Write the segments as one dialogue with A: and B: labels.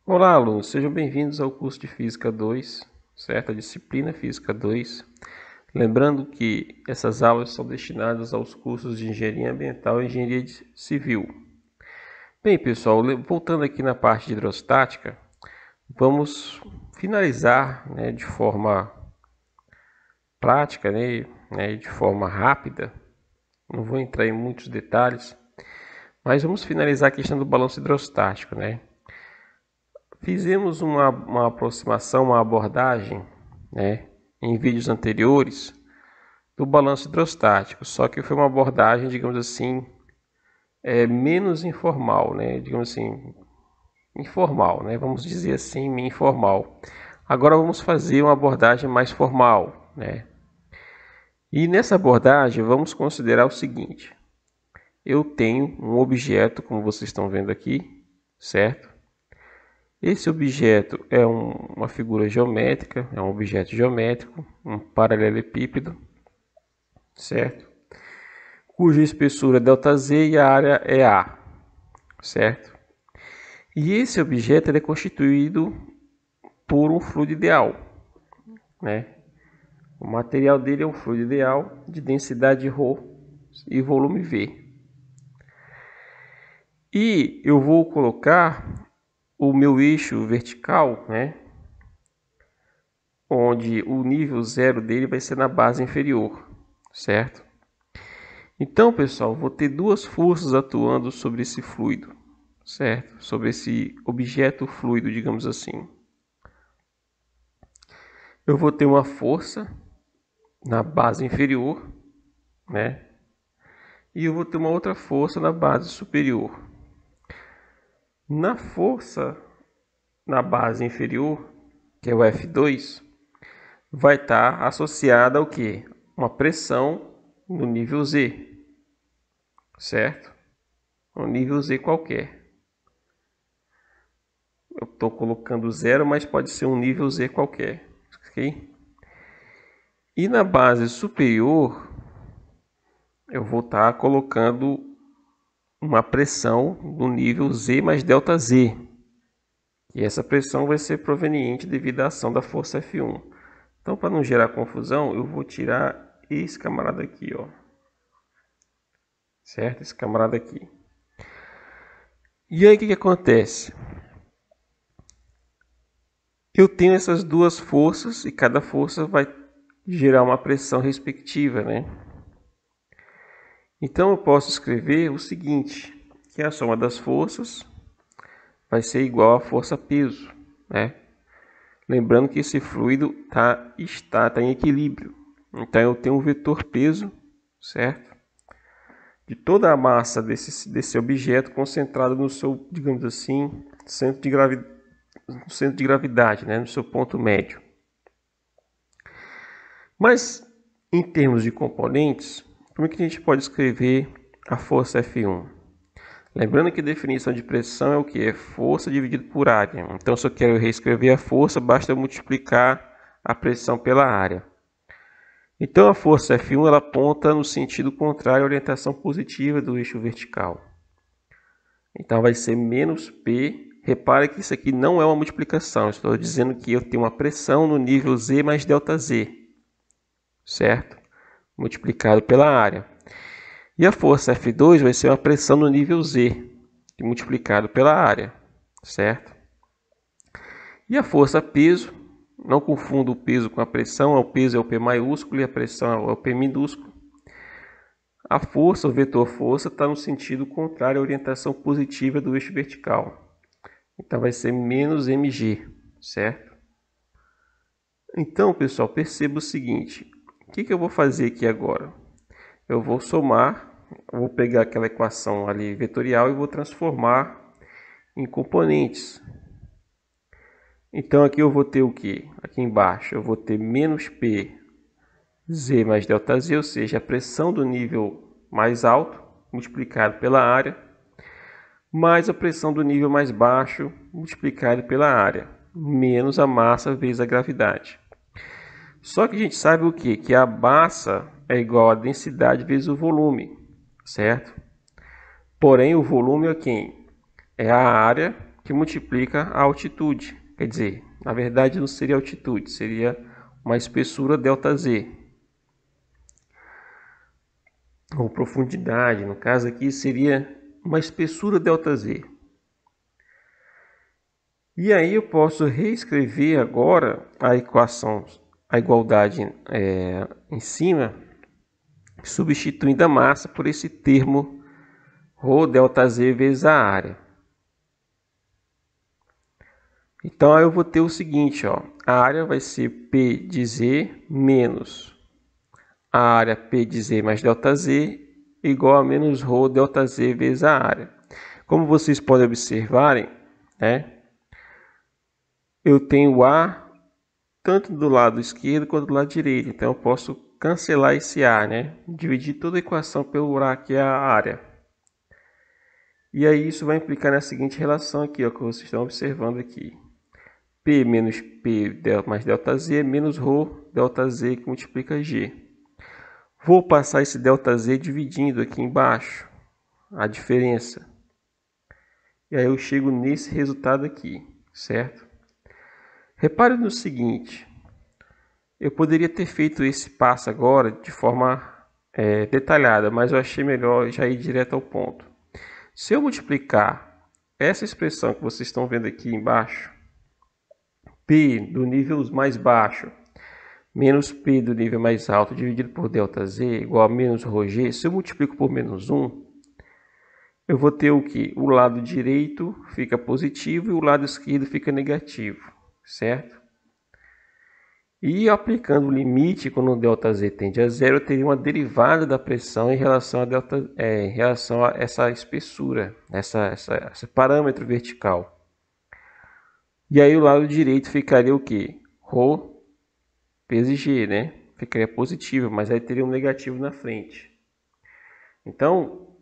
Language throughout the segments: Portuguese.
A: Olá, alunos, sejam bem-vindos ao curso de Física 2, certo? A disciplina Física 2. Lembrando que essas aulas são destinadas aos cursos de Engenharia Ambiental e Engenharia Civil. Bem, pessoal, voltando aqui na parte de hidrostática, vamos finalizar, de forma prática, de forma rápida. Não vou entrar em muitos detalhes, mas vamos finalizar a questão do balanço hidrostático, Fizemos uma aproximação, uma abordagem, em vídeos anteriores do balanço hidrostático, só que foi uma abordagem, digamos assim, menos informal, digamos assim, informal, vamos dizer assim, informal. Agora vamos fazer uma abordagem mais formal, E nessa abordagem vamos considerar o seguinte: eu tenho um objeto, como vocês estão vendo aqui, certo? Esse objeto é uma figura geométrica, é um objeto geométrico, um paralelepípedo, certo? Cuja espessura é ΔZ e a área é A, certo? E esse objeto é constituído por um fluido ideal, O material dele é um fluido ideal de densidade ρ e volume V. E eu vou colocar o meu eixo vertical, onde o nível zero dele vai ser na base inferior, certo? Então, pessoal, vou ter duas forças atuando sobre esse fluido, certo? Sobre esse objeto fluido, digamos assim. Eu vou ter uma força na base inferior, E eu vou ter uma outra força na base superior. Na força na base inferior, que é o F2, vai estar associada ao quê? Uma pressão no nível Z, certo? Um nível Z qualquer. Eu estou colocando zero, mas pode ser um nível Z qualquer, ok? E na base superior, eu vou estar colocando uma pressão no nível Z mais ΔZ. E essa pressão vai ser proveniente devido à ação da força F1. Então, para não gerar confusão, eu vou tirar esse camarada aqui, ó. Certo? Esse camarada aqui. E aí, o que acontece? Eu tenho essas duas forças e cada força vai gerar uma pressão respectiva, Então, eu posso escrever o seguinte, que a soma das forças vai ser igual à força peso, Lembrando que esse fluido está em equilíbrio. Então, eu tenho um vetor peso, certo? De toda a massa desse objeto concentrada no seu, digamos assim, centro de gravidade, no seu ponto médio. Mas, em termos de componentes, como é que a gente pode escrever a força F1? Lembrando que a definição de pressão é o que? É força dividido por área. Então, se eu quero reescrever a força, basta eu multiplicar a pressão pela área. Então, a força F1 ela aponta no sentido contrário à orientação positiva do eixo vertical. Então, vai ser menos P. Repare que isso aqui não é uma multiplicação. Estou dizendo que eu tenho uma pressão no nível Z mais ΔZ, certo? Multiplicado pela área. E a força F2 vai ser uma pressão no nível Z, multiplicado pela área, certo? E a força peso, não confunda o peso com a pressão, o peso é o P maiúsculo e a pressão é o P minúsculo. A força, o vetor força, está no sentido contrário à orientação positiva do eixo vertical. Então vai ser menos mg, certo? Então, pessoal, perceba o seguinte. O que eu vou fazer aqui agora? Eu vou somar, vou pegar aquela equação ali vetorial e vou transformar em componentes. Então aqui eu vou ter o que? Aqui embaixo eu vou ter menos P Z mais ΔZ, ou seja, a pressão do nível mais alto multiplicado pela área, mais a pressão do nível mais baixo multiplicado pela área, menos a massa vezes a gravidade. Só que a gente sabe o que? Que a massa é igual a densidade vezes o volume, certo? Porém, o volume é quem? É a área que multiplica a altitude. Quer dizer, na verdade não seria altitude, seria uma espessura ΔZ. Ou profundidade, no caso aqui seria uma espessura ΔZ. E aí eu posso reescrever agora a equação, a igualdade em cima, substituindo a massa por esse termo ρ ΔZ vezes a área. Então aí eu vou ter o seguinte, ó, a área vai ser P de Z menos a área P de Z mais ΔZ igual a menos ρ ΔZ vezes a área. Como vocês podem observarem, né, eu tenho A tanto do lado esquerdo quanto do lado direito. Então eu posso cancelar esse A, né? Dividir toda a equação pelo A, que é a área. E aí isso vai implicar na seguinte relação aqui, ó, que vocês estão observando aqui. P menos P mais ΔZ é menos ρ ΔZ que multiplica G. Vou passar esse ΔZ dividindo aqui embaixo a diferença. E aí eu chego nesse resultado aqui, certo? Repare no seguinte, eu poderia ter feito esse passo agora de forma detalhada, mas eu achei melhor já ir direto ao ponto. Se eu multiplicar essa expressão que vocês estão vendo aqui embaixo, P do nível mais baixo menos P do nível mais alto dividido por ΔZ igual a menos ρg, se eu multiplico por menos 1, eu vou ter o que? O lado direito fica positivo e o lado esquerdo fica negativo, certo? E aplicando o limite, quando o ΔZ tende a zero, eu teria uma derivada da pressão em relação a essa espessura, esse parâmetro vertical. E aí o lado direito ficaria o quê? Ρ vezes G, né? Ficaria positivo, mas aí teria um negativo na frente. Então,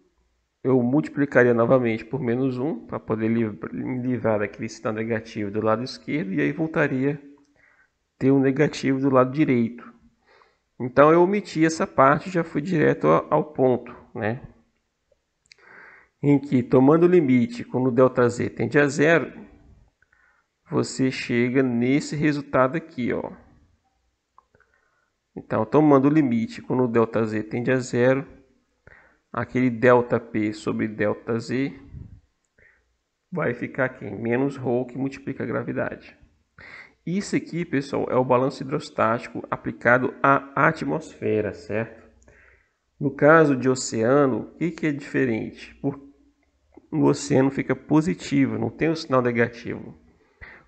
A: eu multiplicaria novamente por menos 1 para poder me livrar daquele sinal negativo do lado esquerdo e aí voltaria a ter um negativo do lado direito. Então eu omiti essa parte e já fui direto ao ponto, né? Em que, tomando o limite, quando o ΔZ tende a zero, você chega nesse resultado aqui, ó. Então, tomando o limite, quando o ΔZ tende a zero, aquele ΔP sobre ΔZ vai ficar aqui, menos ρ, que multiplica a gravidade. Isso aqui, pessoal, é o balanço hidrostático aplicado à atmosfera, certo? No caso de oceano, o que é diferente? No oceano fica positivo, não tem o sinal negativo.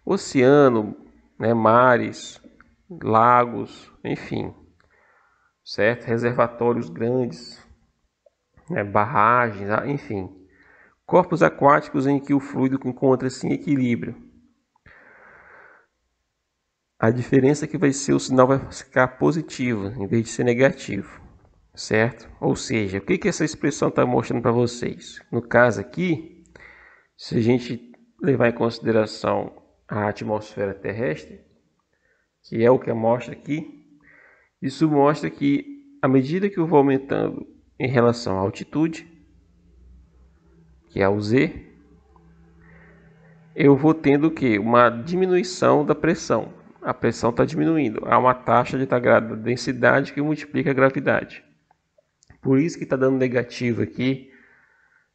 A: Oceano, né, mares, lagos, enfim, certo? Reservatórios grandes, né, barragens, enfim. Corpos aquáticos em que o fluido encontra-se em equilíbrio. A diferença é que o sinal vai ficar positivo em vez de ser negativo, certo? Ou seja, o que essa expressão está mostrando para vocês? No caso aqui, se a gente levar em consideração a atmosfera terrestre, que é o que mostra aqui, isso mostra que à medida que eu vou aumentando em relação à altitude, que é o Z, eu vou tendo o quê? Uma diminuição da pressão. A pressão está diminuindo. Há uma taxa de densidade que multiplica a gravidade. Por isso que está dando negativo aqui,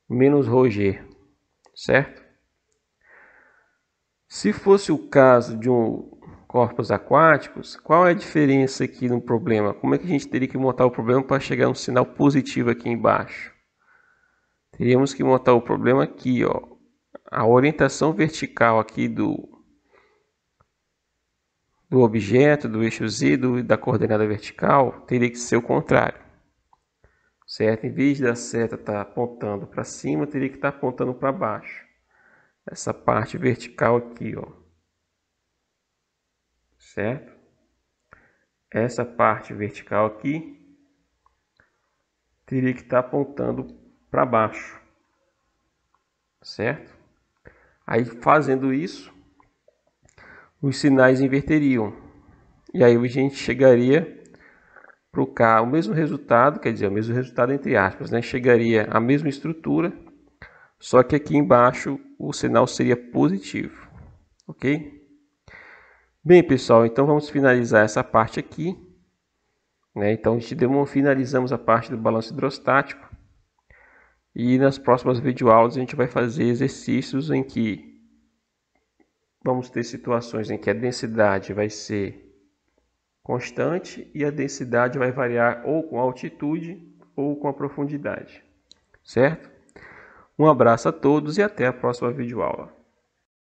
A: menos ρg, certo? Se fosse o caso de corpos aquáticos, qual é a diferença aqui no problema? Como é que a gente teria que montar o problema para chegar a um sinal positivo aqui embaixo? Teríamos que montar o problema aqui, ó. A orientação vertical aqui do objeto, do eixo Z, da coordenada vertical, teria que ser o contrário, certo? Em vez da seta estar apontando para cima, teria que estar apontando para baixo. Essa parte vertical aqui, ó, certo? Essa parte vertical aqui teria que estar apontando para baixo, certo? Aí fazendo isso, os sinais inverteriam. E aí a gente chegaria para o K, o mesmo resultado, quer dizer, o mesmo resultado entre aspas, né? Chegaria à mesma estrutura, só que aqui embaixo o sinal seria positivo, ok? Bem, pessoal, então vamos finalizar essa parte aqui, né? Então finalizamos a parte do balanço hidrostático e nas próximas videoaulas a gente vai fazer exercícios em que vamos ter situações em que a densidade vai ser constante e a densidade vai variar ou com a altitude ou com a profundidade, certo? Um abraço a todos e até a próxima videoaula.